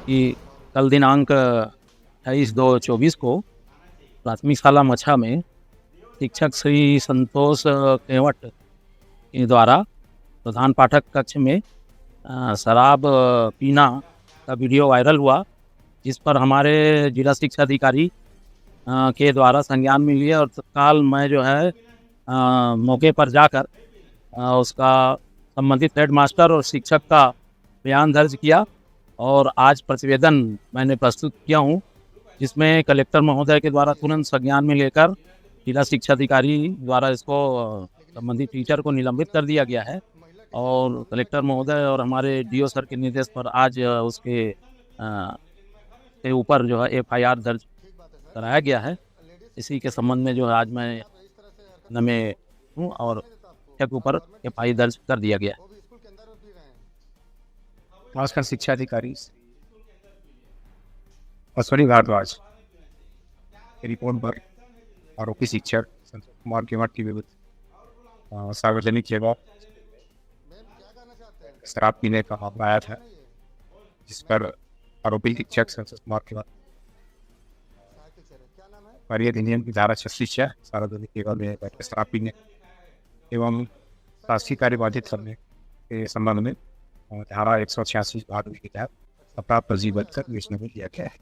कि कल दिनांक 28/2/24 को प्राथमिक शाला मछा में शिक्षक श्री संतोष केवट के द्वारा प्रधान पाठक कक्ष में शराब पीना का वीडियो वायरल हुआ, जिस पर हमारे जिला शिक्षा अधिकारी के द्वारा संज्ञान में लिए और तत्काल मैं जो है मौके पर जाकर उसका संबंधित हेडमास्टर और शिक्षक का बयान दर्ज किया और आज प्रतिवेदन मैंने प्रस्तुत किया हूँ, जिसमें कलेक्टर महोदय के द्वारा तुरंत संज्ञान में लेकर जिला शिक्षा अधिकारी द्वारा इसको संबंधित टीचर को निलंबित कर दिया गया है और कलेक्टर महोदय और हमारे डीओ सर के निर्देश पर आज उसके के ऊपर जो है एफआईआर दर्ज कराया गया है। इसी के संबंध में जो है आज मैं में हूँ और के ऊपर एफआईआर दर्ज कर दिया गया है। नमस्कार शिक्षा अधिकारी अश्विनी भारद्वाज की रिपोर्ट पर आरोपी शिक्षक संतोष कुमार केवट की विरुद्ध सार्वजनिक जगह शराब पीने का मामला आया था, जिस पर आरोपी शिक्षक संतोष कुमार केवट पर अधिनियम की धारा 36 सार्वजनिक जगह में बैठकर शराब पीने एवं शासकीय कार्य बाधित करने के संबंध में धारा 186 भाग के तहत अपराध पंजीबद्ध कर विवेचना में लिया गया है।